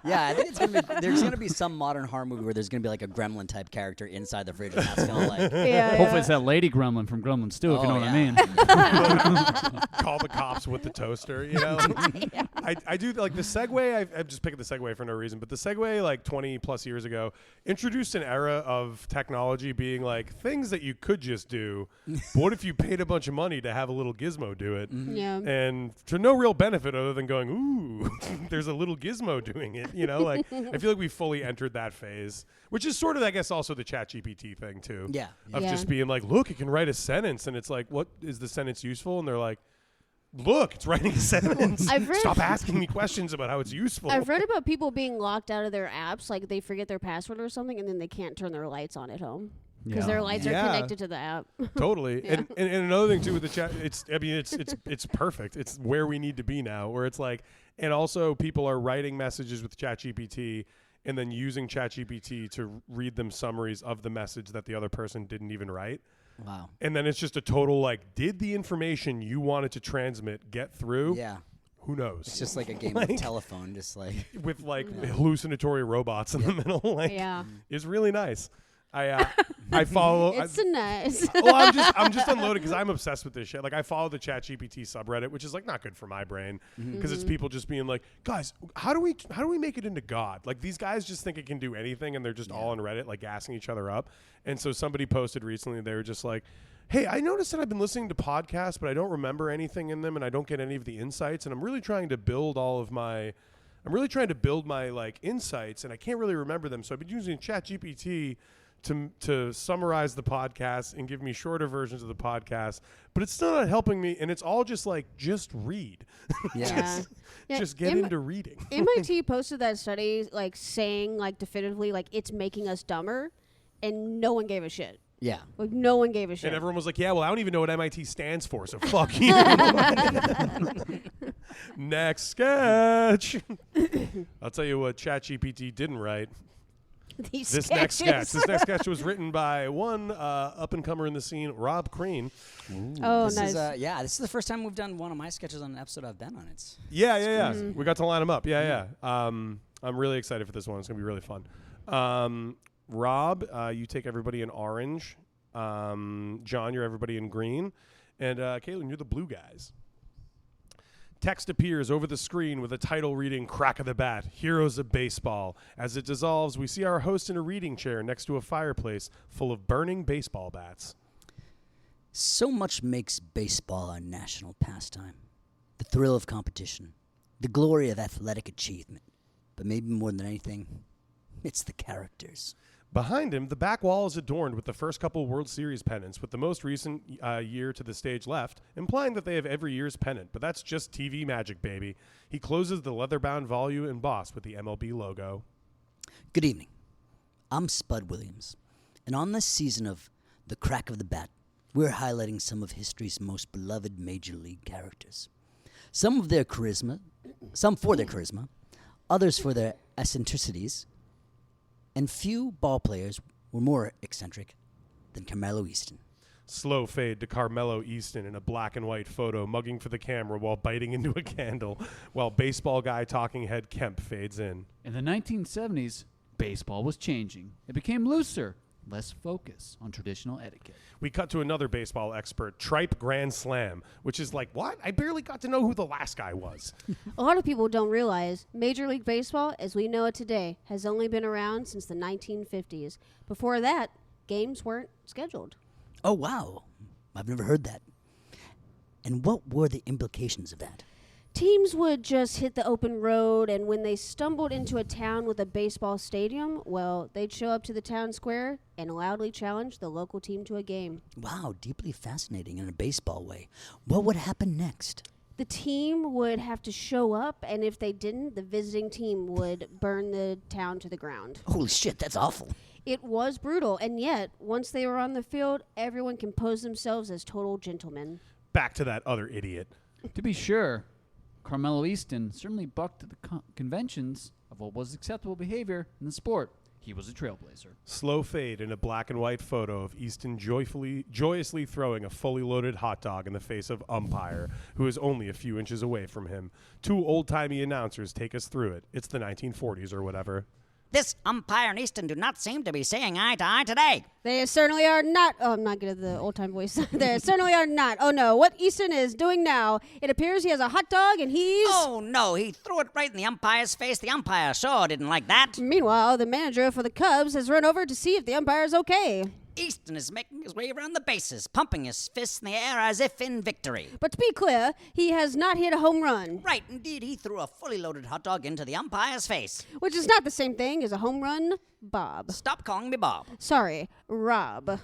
Yeah, I think it's gonna be. There's gonna be some modern horror movie where there's gonna be like a gremlin type character inside the fridge, and that's gonna like. Yeah, Hopefully it's that lady gremlin from Gremlins too, if you Oh, know what I yeah. mean. Call the cops with the toaster. You know. I do like the Segway. I'm just picking the Segway for no reason, but the Segway, like 20 plus years ago, introduced an era of technology being like things that you could just do. But what if you paid a bunch of money to have a little gizmo do it? Yeah. And to no real benefit other than going, ooh, there's a little gizmo doing it. You know, like I feel like we fully entered that phase, which is sort of, I guess, also the ChatGPT thing too. Yeah. Of Yeah. just being like, look, it can write a sentence, and it's like, what is the sentence useful? And they're like, look, it's writing a sentence. I've read- Stop asking me questions about how it's useful. I've read about people being locked out of their apps, like they forget their password or something, and then they can't turn their lights on at home because their lights Yeah. are connected to the app. Totally. Yeah. And another thing too with the chat, it's perfect. It's where we need to be now, where it's like, and also people are writing messages with ChatGPT and then using ChatGPT to read them summaries of the message that the other person didn't even write. Wow. And then it's just a total like, did the information you wanted to transmit get through? Yeah. Who knows? It's just like a game Like- of telephone, just like. With like hallucinatory robots in the middle, like Yeah. is really nice. I follow. It's a nice. Well, I'm just unloaded because I'm obsessed with this shit. Like I follow the ChatGPT subreddit, which is like not good for my brain because it's people just being like, guys, how do we make it into God? Like these guys just think it can do anything, and they're just all on Reddit like gassing each other up. And so somebody posted recently, they were just like, hey, I noticed that I've been listening to podcasts, but I don't remember anything in them, and I don't get any of the insights, and I'm really trying to build my like insights, and I can't really remember them. So I've been using ChatGPT to summarize the podcast and give me shorter versions of the podcast, but it's still not helping me. And it's all just like, just read. Yeah. Yeah, Just get into reading. MIT posted that study, like saying, like definitively, like it's making us dumber, and no one gave a shit. Yeah. Like no one gave a shit. And everyone was like, yeah, well, I don't even know what MIT stands for, so fuck you. Next sketch. I'll tell you what ChatGPT didn't write. These This next sketch. sketches. This next sketch was written by one up-and-comer in the scene, Rob Crean. Oh, This nice. is this is the first time we've done one of my sketches on an episode I've been on. It's Yeah. We got to line them up. Yeah. I'm really excited for this one. It's going to be really fun. Rob, you take everybody in orange. John, you're everybody in green. And Caitlin, you're the blue guys. Text appears over the screen with a title reading Crack of the Bat, Heroes of Baseball. As it dissolves, we see our host in a reading chair next to a fireplace full of burning baseball bats. so much makes baseball our national pastime. The thrill of competition, the glory of athletic achievement, but maybe more than anything, it's the characters. Behind him, the back wall is adorned with the first couple World Series pennants, with the most recent year to the stage left, implying that they have every year's pennant, but that's just TV magic, baby. He closes the leather-bound volume embossed with the MLB logo. Good evening. I'm Spud Williams, and on this season of The Crack of the Bat, we're highlighting some of history's most beloved major league characters. Some for their charisma, others for their eccentricities, and few ball players were more eccentric than Carmelo Easton. Slow fade to Carmelo Easton in a black and white photo, mugging for the camera while biting into a candle, while baseball guy talking head Kemp fades in. In the 1970s, baseball was changing. It became looser, less focus on traditional etiquette. We cut to another baseball expert, Tripe Grand Slam, which is like, what? I barely got to know who the last guy was. A lot of people don't realize Major League Baseball, as we know it today, has only been around since the 1950s. Before that, games weren't scheduled. Oh, wow. I've never heard that. And what were the implications of that? Teams would just hit the open road, and when they stumbled into a town with a baseball stadium, well, they'd show up to the town square and loudly challenge the local team to a game. Wow, deeply fascinating in a baseball way. What would happen next? The team would have to show up, and if they didn't, the visiting team would burn the town to the ground. Holy shit, that's awful. It was brutal, and yet, once they were on the field, everyone composed themselves as total gentlemen. Back to that other idiot. To be sure, Carmelo Easton certainly bucked the conventions of what was acceptable behavior in the sport. He was a trailblazer. Slow fade in a black and white photo of Easton joyously throwing a fully loaded hot dog in the face of umpire, who is only a few inches away from him. Two old-timey announcers take us through it. It's the 1940s or whatever. This umpire and Easton do not seem to be seeing eye to eye today. They certainly are not. Oh, I'm not good at the old-time voice. They certainly are not. Oh, no. What Easton is doing now, it appears he has a hot dog and he's... Oh, no, he threw it right in the umpire's face. The umpire sure didn't like that. Meanwhile, the manager for the Cubs has run over to see if the umpire's okay. Easton is making his way around the bases, pumping his fists in the air as if in victory. But to be clear, he has not hit a home run. Right, indeed, he threw a fully loaded hot dog into the umpire's face. Which is not the same thing as a home run, Bob. Stop calling me Bob. Sorry, Rob.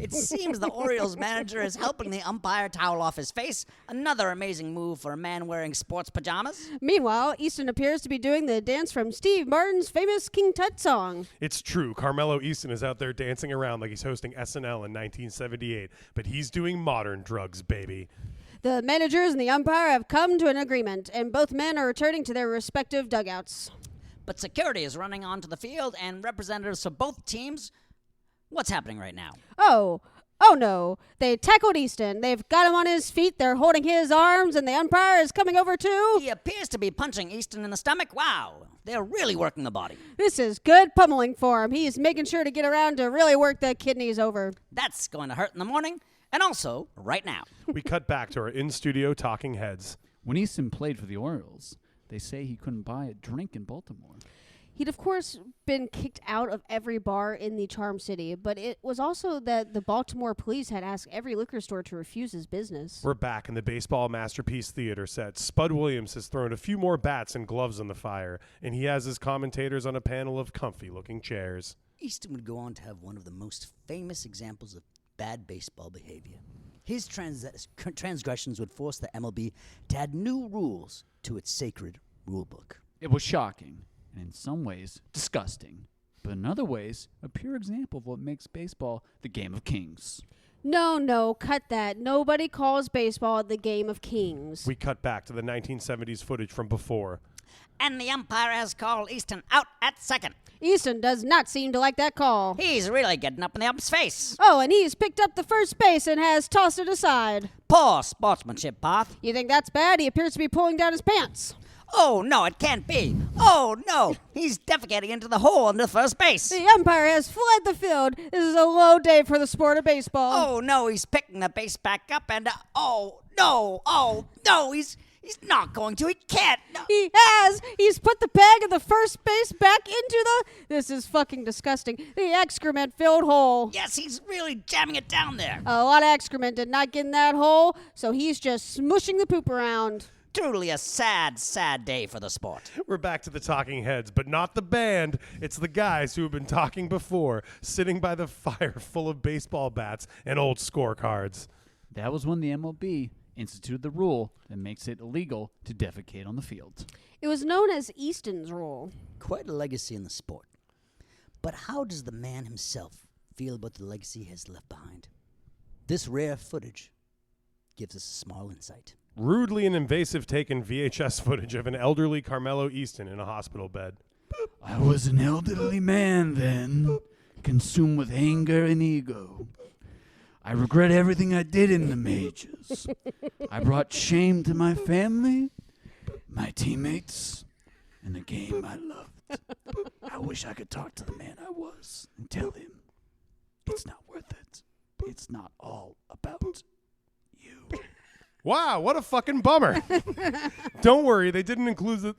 It seems the Orioles manager is helping the umpire towel off his face. Another amazing move for a man wearing sports pajamas. Meanwhile, Easton appears to be doing the dance from Steve Martin's famous King Tut song. It's true. Carmelo Easton is out there dancing around like he's hosting SNL in 1978, but he's doing modern drugs, baby. The managers and the umpire have come to an agreement, and both men are returning to their respective dugouts. But security is running onto the field, and representatives for both teams. What's happening right now? Oh no. They tackled Easton. They've got him on his feet. They're holding his arms, and the umpire is coming over too. He appears to be punching Easton in the stomach. Wow, they're really working the body. This is good pummeling for him. He's making sure to get around to really work the kidneys over. That's going to hurt in the morning, and also right now. We cut back to our in-studio talking heads. When Easton played for the Orioles, they say he couldn't buy a drink in Baltimore. He'd, of course, been kicked out of every bar in the Charm City, but it was also that the Baltimore police had asked every liquor store to refuse his business. We're back in the Baseball Masterpiece Theater set. Spud Williams has thrown a few more bats and gloves on the fire, and he has his commentators on a panel of comfy-looking chairs. Easton would go on to have one of the most famous examples of bad baseball behavior. His transgressions would force the MLB to add new rules to its sacred rulebook. It was shocking, and in some ways, disgusting. But in other ways, a pure example of what makes baseball the game of kings. No, cut that. Nobody calls baseball the game of kings. We cut back to the 1970s footage from before. And the umpire has called Easton out at second. Easton does not seem to like that call. He's really getting up in the ump's face. Oh, and he's picked up the first base and has tossed it aside. Poor sportsmanship, Parth. You think that's bad? He appears to be pulling down his pants. Oh, no, it can't be. Oh, no, he's defecating into the hole under first base. The umpire has fled the field. This is a low day for the sport of baseball. Oh, no, he's picking the base back up and, oh, no, he's not going to. He can't. No. He has. He's put the bag of the first base back into the... This is fucking disgusting. The excrement-filled hole. Yes, he's really jamming it down there. A lot of excrement did not get in that hole, so he's just smooshing the poop around. Truly a sad, sad day for the sport. We're back to the talking heads, but not the band. It's the guys who have been talking before, sitting by the fire full of baseball bats and old scorecards. That was when the MLB instituted the rule that makes it illegal to defecate on the field. It was known as Easton's rule. Quite a legacy in the sport. But how does the man himself feel about the legacy he has left behind? This rare footage gives us a small insight. Rudely and invasive taken VHS footage of an elderly Carmelo Easton in a hospital bed. I was an elderly man then, consumed with anger and ego. I regret everything I did in the majors. I brought shame to my family, my teammates, and the game I loved. I wish I could talk to the man I was and tell him it's not worth it. It's not all about you. Wow, what a fucking bummer. Don't worry, they didn't include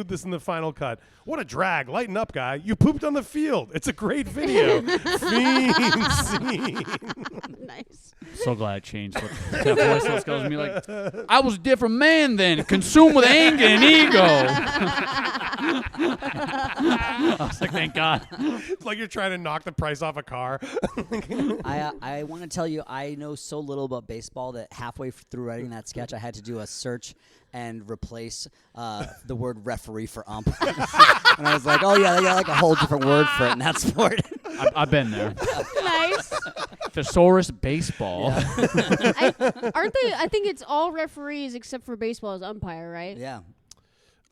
this in the final cut. What a drag. Lighten up, guy. You pooped on the field. It's a great video. Fiend scene. Nice. So glad I changed what that voice was. Goes to me like, I was a different man then, consumed with anger and ego. I was like, thank God. It's like you're trying to knock the price off a car. I want to tell you, I know so little about baseball that halfway through writing that sketch, I had to do a search and replace the word referee for ump. And I was like, oh, yeah, they got like a whole different word for it in that sport. I've been there. Nice. Thesaurus baseball. Aren't they? I think it's all referees except for baseball as umpire, right? Yeah.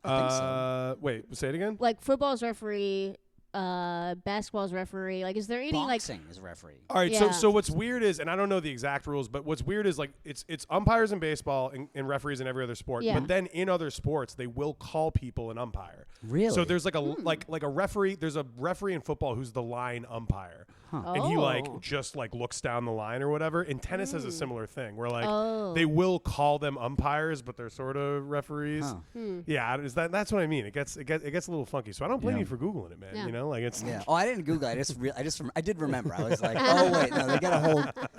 I think so. Wait, say it again? Like football's referee, basketball's referee. Like, is there any Boxing is referee. All right, Yeah. so what's weird is, and I don't know the exact rules, but what's weird is like it's umpires in baseball and referees in every other sport. Yeah. But then in other sports, they will call people an umpire. Really? So there's like a referee. There's a referee in football who's the line umpire, and he like just like looks down the line or whatever. And tennis has a similar thing where like they will call them umpires, but they're sort of referees. Yeah, that's what I mean. It gets a little funky. So I don't blame you for googling it, man. Yeah. You know, like it's Yeah. Oh, I didn't Google it. I did remember. I was like, oh wait, no,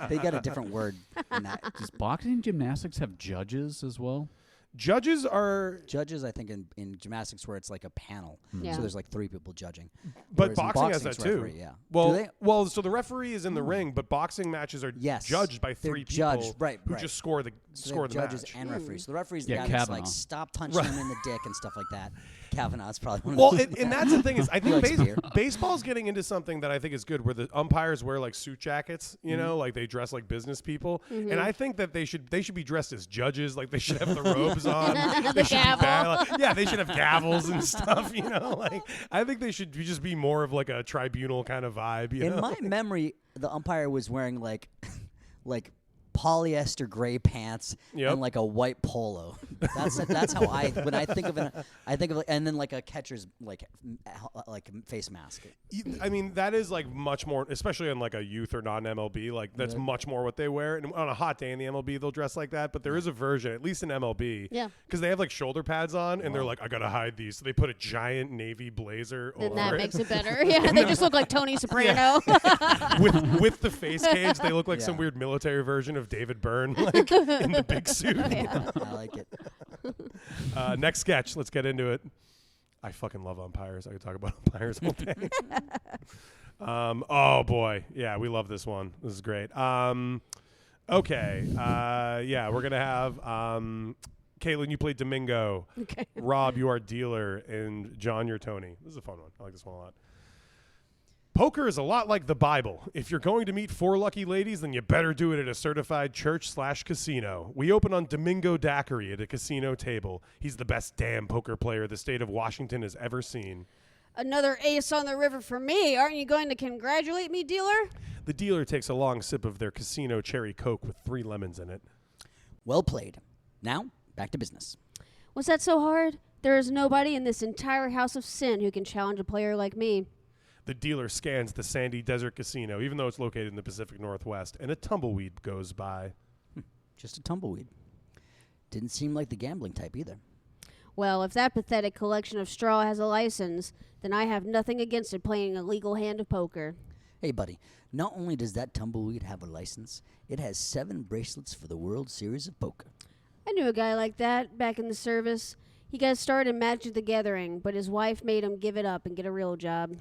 they got a different word in that. Does boxing and gymnastics have judges as well? judges are. Judges, I think, in gymnastics where it's like a panel. Yeah. So there's like 3 people judging. But Whereas in boxing has it's that too. referee, yeah. Well, Do they? well, so the referee is in the ring, but boxing matches are Yes. judged by They're 3 people judged, right, who right. just score the So they score have the judges match. and referees. So the referee's the Yeah, guy that's Kavanaugh. like, stop punching him in the dick and stuff like that. Kavanaugh's probably one of Well, the and that's the thing is, I think likes beer. baseball's getting into something that I think is good, where the umpires wear like suit jackets, you know, like they dress like business people, and I think that they should be dressed as judges, like they should have the robes on, they should be yeah, they should have gavels and stuff, you know, like I think they should just be more of like a tribunal kind of vibe, you know. In my memory, the umpire was wearing like polyester gray pants Yep. and like a white polo. That's how when I think of it, I think of and then like a catcher's like face mask. I mean, that is like much more, especially on like a youth or non-MLB. Like that's much more what they wear. And on a hot day in the MLB, they'll dress like that. But there is a version, at least in MLB, Yeah. because they have like shoulder pads on, and they're like, I gotta hide these, so they put a giant navy blazer Then over that it. makes it better. Yeah, they just look like Tony Soprano. with the face cage. They look like some Yeah. weird military version of David Byrne, like in the big suit. I like it. Next sketch. Let's get into it. I fucking love umpires. I could talk about umpires all day. Oh boy, yeah, we love this one. This is great. Okay, yeah, we're gonna have Caitlin. You play Domingo. Okay. Rob, you are dealer, and John, you're Tony. This is a fun one. I like this one a lot. Poker is a lot like the Bible. If you're going to meet 4 lucky ladies, then you better do it at a certified church/casino. We open on Domingo Daiquiri at a casino table. He's the best damn poker player the state of Washington has ever seen. Another ace on the river for me. Aren't you going to congratulate me, dealer? The dealer takes a long sip of their casino cherry Coke with 3 lemons in it. Well played. Now back to business. Was that so hard? There is nobody in this entire house of sin who can challenge a player like me. The dealer scans the sandy desert casino, even though it's located in the Pacific Northwest, and a tumbleweed goes by. Just a tumbleweed. Didn't seem like the gambling type either. Well, if that pathetic collection of straw has a license, then I have nothing against it playing a legal hand of poker. Hey, buddy, not only does that tumbleweed have a license, it has 7 bracelets for the World Series of Poker. I knew a guy like that back in the service. He got started in Magic the Gathering, but his wife made him give it up and get a real job.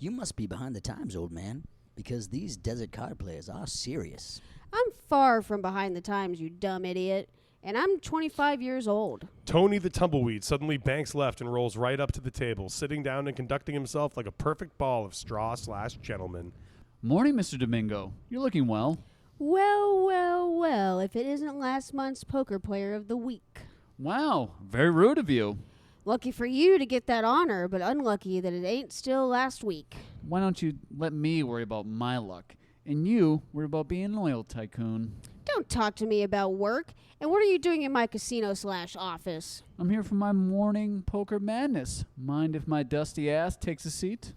You must be behind the times, old man, because these desert card players are serious. I'm far from behind the times, you dumb idiot. And I'm 25 years old. Tony the tumbleweed suddenly banks left and rolls right up to the table, sitting down and conducting himself like a perfect ball of straw/gentleman. Morning, Mr. Domingo. You're looking well. Well, well, well, if it isn't last month's poker player of the week. Wow, very rude of you. Lucky for you to get that honor, but unlucky that it ain't still last week. Why don't you let me worry about my luck, and you worry about being an oil tycoon? Don't talk to me about work. And what are you doing in my casino/office? I'm here for my morning poker madness. Mind if my dusty ass takes a seat?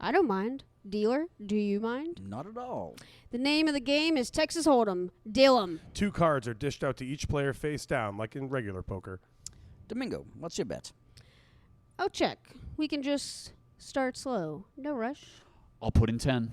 I don't mind. Dealer, do you mind? Not at all. The name of the game is Texas Hold'em. Deal 'em. 2 cards are dished out to each player face down, like in regular poker. Domingo, what's your bet? I'll check. We can just start slow. No rush. I'll put in 10.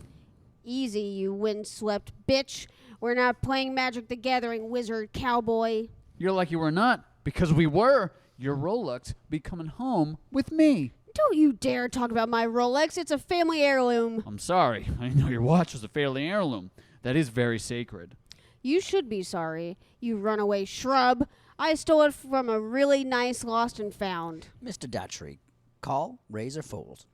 Easy, you windswept bitch. We're not playing Magic the Gathering, wizard cowboy. You're lucky we're not, because we were. Your Rolex be coming home with me. Don't you dare talk about my Rolex. It's a family heirloom. I'm sorry. I know your watch was a family heirloom. That is very sacred. You should be sorry, you runaway shrub. I stole it from a really nice lost and found. Mr. Datchery, call, raise, or fold?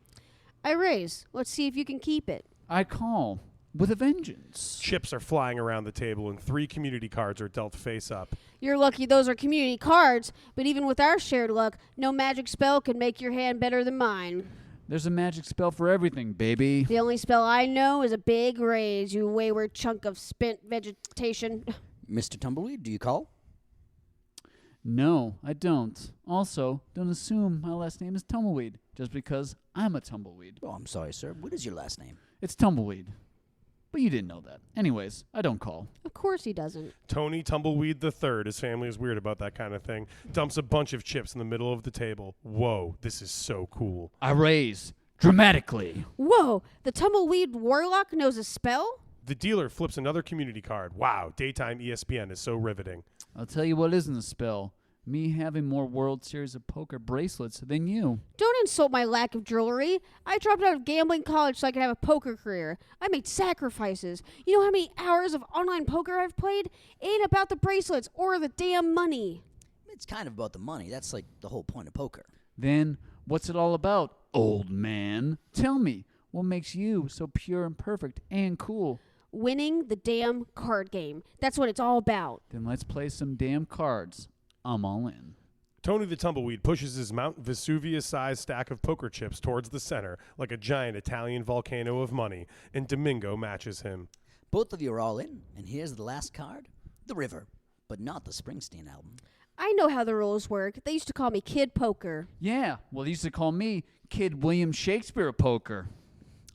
I raise. Let's see if you can keep it. I call with a vengeance. Chips are flying around the table, and 3 community cards are dealt face up. You're lucky those are community cards, but even with our shared luck, no magic spell can make your hand better than mine. There's a magic spell for everything, baby. The only spell I know is a big raise, you wayward chunk of spent vegetation. Mr. Tumbleweed, do you call? No, I don't. Also, don't assume my last name is Tumbleweed just because I'm a tumbleweed. Oh, I'm sorry, sir. What is your last name? It's Tumbleweed. But you didn't know that. Anyways, I don't call. Of course he doesn't. Tony Tumbleweed III, his family is weird about that kind of thing, dumps a bunch of chips in the middle of the table. Whoa, this is so cool. I raise dramatically. Whoa, the tumbleweed warlock knows a spell? The dealer flips another community card. Wow, daytime ESPN is so riveting. I'll tell you what isn't a spell. Me having more World Series of Poker bracelets than you. Don't insult my lack of jewelry. I dropped out of gambling college so I could have a poker career. I made sacrifices. You know how many hours of online poker I've played? It ain't about the bracelets or the damn money. It's kind of about the money. That's like the whole point of poker. Then, what's it all about, old man? Tell me, what makes you so pure and perfect and cool? Winning the damn card game. That's what it's all about. Then let's play some damn cards. I'm all in. Tony the Tumbleweed pushes his Mount Vesuvius-sized stack of poker chips towards the center like a giant Italian volcano of money, and Domingo matches him. Both of you are all in, and here's the last card. The River, but not the Springsteen album. I know how the rules work. They used to call me Kid Poker. Yeah, well, they used to call me Kid William Shakespeare of poker.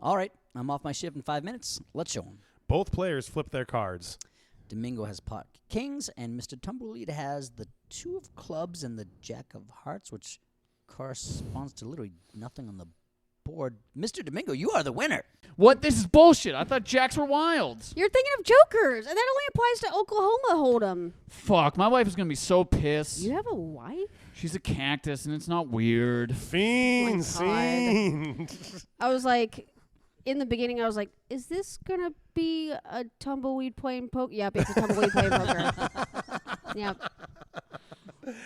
All right, I'm off my shift in 5 minutes. Let's show them. Both players flip their cards. Domingo has pot kings, and Mr. Tumbleweed has the 2 of clubs and the Jack of hearts, which corresponds to literally nothing on the board. Mr. Domingo, you are the winner. What? This is bullshit. I thought jacks were wilds. You're thinking of jokers, and that only applies to Oklahoma Hold'em. Fuck, my wife is going to be so pissed. You have a wife? She's a cactus, and it's not weird. Fiend, Oh my scene. I was like, in the beginning, I was like, is this going to be a tumbleweed playing poker? Yep, it's a tumbleweed playing poker. Yep.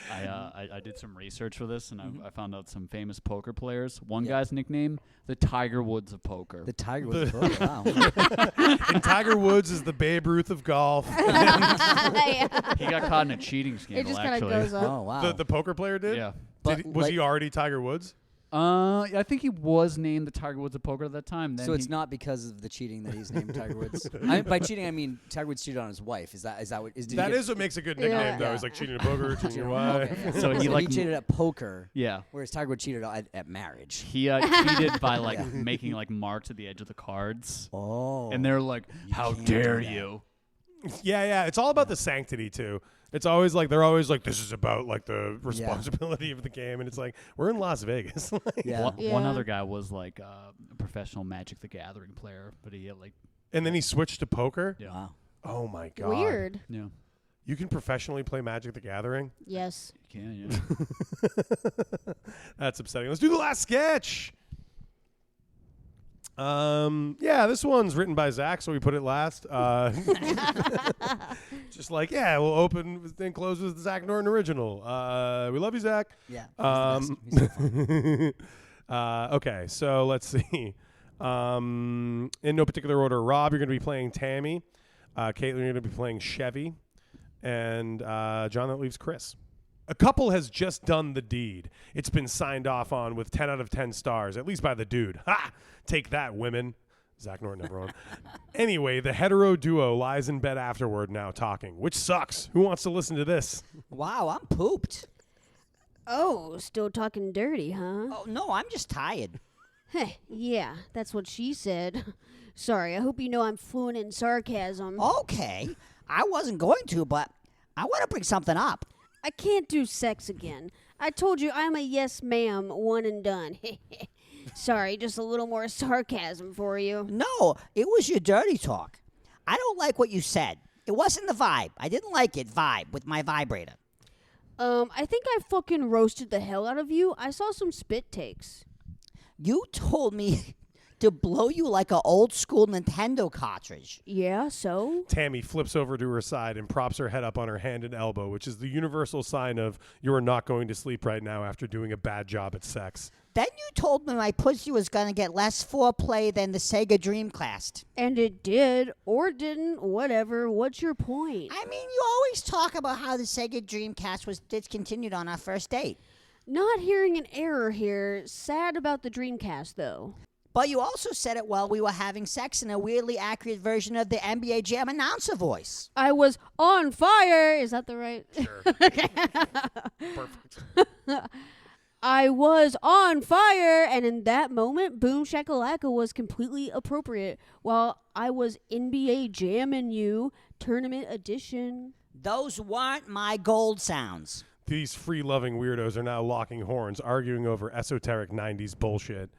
I did some research for this, and I found out some famous poker players. One guy's nickname, the Tiger Woods of poker. The Tiger Woods. Wow. And Tiger Woods is the Babe Ruth of golf. He got caught in a cheating It scandal, just kind of actually. goes up. Oh, wow. The poker player did? Yeah. But Was he already Tiger Woods? I think he was named the Tiger Woods of poker at that time. Then So it's not because of the cheating that he's named Tiger Woods? By cheating, I mean Tiger Woods cheated on his wife. Is that what... Did That he is what makes a good nickname, Yeah. though. Yeah. He's like cheating at poker, cheating your wife. Okay, yeah. So he cheated at poker, Yeah. whereas Tiger Woods cheated at marriage. He cheated by Yeah. making marks at the edge of the cards. Oh. And they're like, how can't do dare that. you? Yeah. It's all about the sanctity, too. It's always like, they're always like, this is about like the responsibility of the game. And it's like, we're in Las Vegas. Yeah. One Yeah. other guy was a professional Magic the Gathering player, but he had And then he switched to poker. yeah. Wow. Oh, my God. Weird. Yeah. You can professionally play Magic the Gathering? Yes. You can, yeah. That's upsetting. Let's do the last sketch. This one's written by Zach, so we put it last. Just we'll open and close with the Zack Norton original. We love you, Zach. Yeah. He's the best. He's so fun. Okay, so let's see. In no particular order, Rob, you're going to be playing Tammy. Caitlin, you're going to be playing Chevy. And John, that leaves Chris. A couple has just done the deed. It's been signed off on with 10 out of 10 stars, at least by the dude. Ha! Take that, women. Zack Norton, everyone. Anyway, the hetero duo lies in bed afterward now talking, which sucks. Who wants to listen to this? Wow, I'm pooped. Oh, still talking dirty, huh? Oh, no, I'm just tired. Heh, yeah, that's what she said. Sorry, I hope you know I'm fluent in sarcasm. Okay. I wasn't going to, but I want to bring something up. I can't do sex again. I told you I'm a yes ma'am, one and done. Sorry, just a little more sarcasm for you. No, it was your dirty talk. I don't like what you said. It wasn't the vibe. I didn't like it vibe with my vibrator. I think I fucking roasted the hell out of you. I saw some spit takes. You told me to blow you like an old school Nintendo cartridge. Yeah, so? Tammy flips over to her side and props her head up on her hand and elbow, which is the universal sign of you are not going to sleep right now after doing a bad job at sex. Then you told me my pussy was going to get less foreplay than the Sega Dreamcast. And it did, or didn't, whatever. What's your point? I mean, you always talk about how the Sega Dreamcast was discontinued on our first date. Not hearing an error here. Sad about the Dreamcast, though. But you also said it while we were having sex in a weirdly accurate version of the NBA Jam announcer voice. I was on fire. Is that the right? Sure. Perfect. I was on fire, and in that moment, Boom Shakalaka was completely appropriate. While I was NBA Jammin' You, Tournament Edition. Those weren't my gold sounds. These free-loving weirdos are now locking horns, arguing over esoteric 90s bullshit.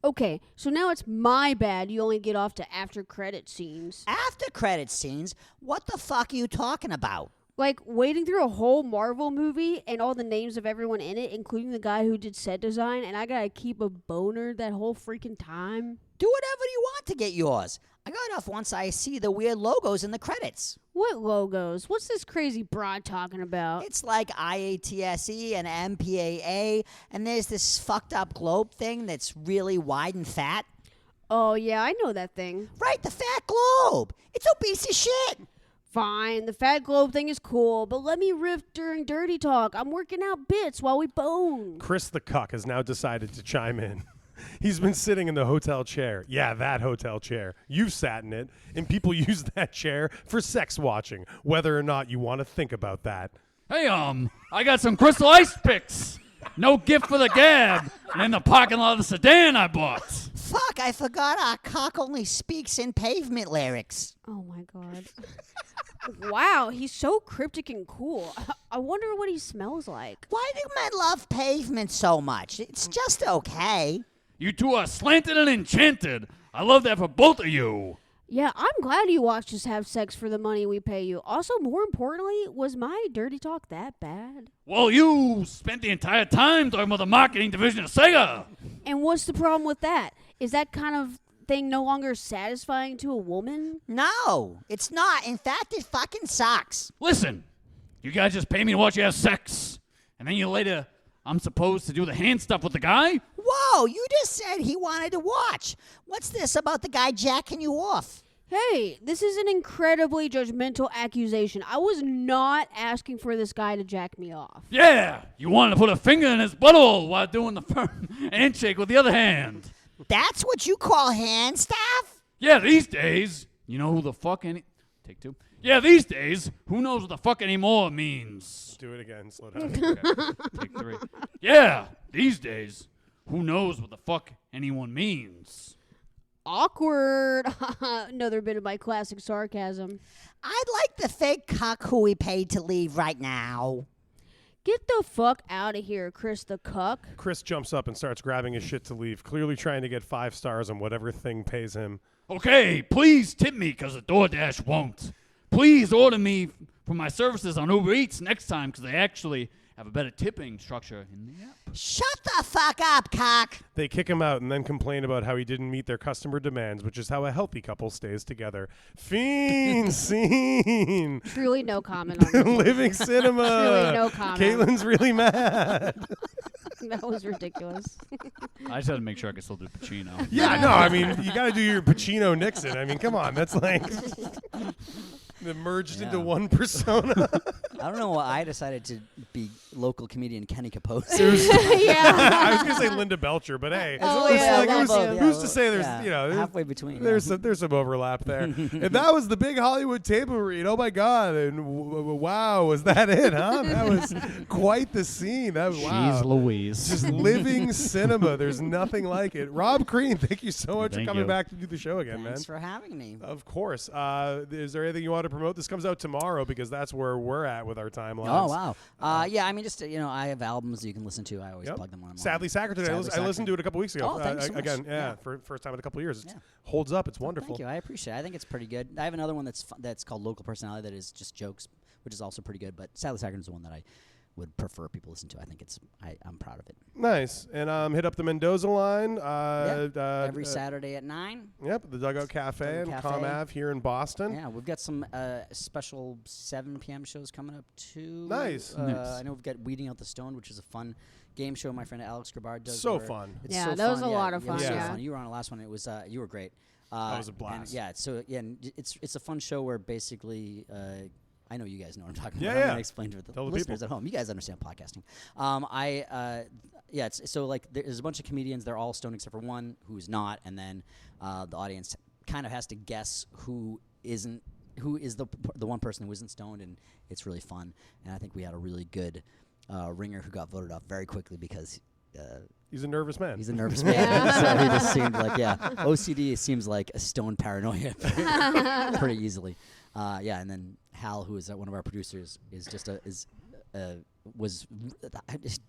Okay, so now it's my bad you only get off to after credit scenes. After credit scenes? What the fuck are you talking about? Like, waiting through a whole Marvel movie and all the names of everyone in it, including the guy who did set design, and I gotta keep a boner that whole freaking time. Do whatever you want to get yours. I got off once I see the weird logos in the credits. What logos? What's this crazy broad talking about? It's like IATSE and MPAA, and there's this fucked up globe thing that's really wide and fat. Oh, yeah, I know that thing. Right, the fat globe. It's obese as shit. Fine, the fat globe thing is cool, but let me riff during Dirty Talk. I'm working out bits while we bone. Chris the cuck has now decided to chime in. He's been sitting in the hotel chair. Yeah, that hotel chair. You've sat in it, and people use that chair for sex watching, whether or not you want to think about that. Hey, I got some Crystal Ice picks. No gift for the gab. And in the parking lot of the sedan I bought. Fuck, I forgot our cock only speaks in pavement lyrics. Oh, my God. Wow, he's so cryptic and cool. I wonder what he smells like. Why do men love pavement so much? It's just okay. You two are slanted and enchanted. I love that for both of you. Yeah, I'm glad you watched us have sex for the money we pay you. Also, more importantly, was my Dirty Talk that bad? Well, you spent the entire time talking about the marketing division of Sega. And what's the problem with that? Is that kind of thing no longer satisfying to a woman? No, it's not. In fact, it fucking sucks. Listen, you guys just pay me to watch you have sex. And then you later, I'm supposed to do the hand stuff with the guy? Whoa, you just said he wanted to watch. What's this about the guy jacking you off? Hey, this is an incredibly judgmental accusation. I was not asking for this guy to jack me off. Yeah, you wanted to put a finger in his butthole while doing the firm handshake with the other hand. That's what you call hand stuff? Yeah, these days, you know who the fuck any... Take two. Yeah, these days, who knows what the fuck anymore means? Do it again. Slow down. Take three. Yeah, these days, who knows what the fuck anyone means? Awkward. Another bit of my classic sarcasm. I'd like the fake cuck who we paid to leave right now. Get the fuck out of here, Chris the cuck. Chris jumps up and starts grabbing his shit to leave, clearly trying to get 5 stars on whatever thing pays him. Okay, please tip me because the DoorDash won't. Please order me for my services on Uber Eats next time because they actually have a better tipping structure in the app. Shut the fuck up, cock. They kick him out and then complain about how he didn't meet their customer demands, which is how a healthy couple stays together. Fiend scene. Truly no comment on that. Living cinema. Truly no comment. Caitlin's really mad. That was ridiculous. I just had to make sure I could still do Pacino. Yeah, no, I mean, you got to do your Pacino Nixon. I mean, come on. That's like it merged into one persona. I don't know why I decided to be local comedian Kenny Capozzi. Yeah. I was going to say Linda Belcher, but hey, Oh, it's yeah, like, that who's too. to say there's, you know, halfway between. there's some overlap there. And that was the big Hollywood table read. Oh my God! And wow, was that it? Huh? That was quite the scene. That was wow. Jeez Louise. Just living cinema. There's nothing like it. Rob Crean, thank you so much for Thank coming you. back to do the show again, Thanks man. for having me. Of course. Is there anything you want to promote? This comes out tomorrow because that's where we're at with our timelines. Oh wow. Yeah, I mean, just I have albums you can listen to. I always Yep. plug them when I'm Sadly Sacred. I listened to it a couple weeks ago. Oh, thanks so much. Again, Yeah. for first time in a couple of years. It Yeah. holds up. It's wonderful. Thank you. I appreciate it. I think it's pretty good. I have another one that's called Local Personality that is just jokes, which is also pretty good. But Sadly Sacred is the one that I would prefer people listen to. I think I'm proud of it. Nice. And hit up the Mendoza line. Every Saturday at 9. Yep, the Dugout Cafe and Cafe. Com Ave here in Boston. Yeah, we've got some special 7 p.m. shows coming up too. Nice. Nice. I know we've got Weeding Out the Stone, which is a fun game show my friend Alex Grabard does. So where fun. It's Yeah, so that was fun. a lot of it was fun, so yeah. fun. You were on the last one. It was you were great. That was a and blast. yeah, so yeah, and it's a fun show where basically I know you guys know what I'm talking Yeah, about. I'm yeah. going to explain to the Tell the listeners people. at home. You guys understand podcasting. It's so like there's a bunch of comedians. They're all stoned except for one who's not, and then the audience kind of has to guess who is the one person who isn't stoned, and it's really fun. And I think we had a really good ringer who got voted off very quickly because He's a nervous man. he's a nervous man. So he just seemed like OCD seems like a stone paranoia pretty easily. And then Hal, who is one of our producers, is just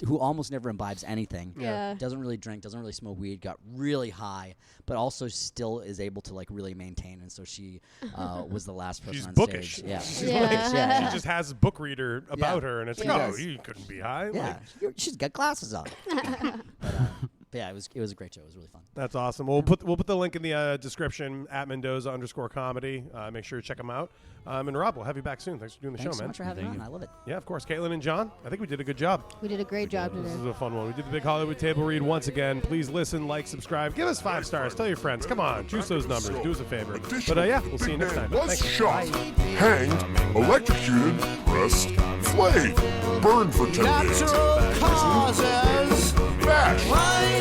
who almost never imbibes anything. Yeah. Doesn't really drink, doesn't really smoke weed, got really high, but also still is able to like really maintain. And so she was the last person She's on bookish. stage. Yeah. She's Yeah. bookish. Yeah. She just has a book reader about her, and it's She like, does. you couldn't be high. Yeah. Like, She's got glasses on. But yeah, it was a great show. It was really fun. that's awesome. We'll put the link in the description at Mendoza_comedy. Make sure to check them out. And Rob, we'll have you back soon. Thanks for doing the Thanks show, so man. much for having me Thank on. you. I love it. Yeah, of course. Caitlin and John, I think we did a good job. We did a great job This today. is a fun one. We did the Big Hollywood Table Read once again. Please listen, like, subscribe. Give us 5 stars. Tell your friends. Come on. Juice those numbers. Do us a favor. But we'll see you next time. Was Thanks. shot, hanged, electrocuted, pressed, flayed, burned for 10 days, Natural causes. bashed, Why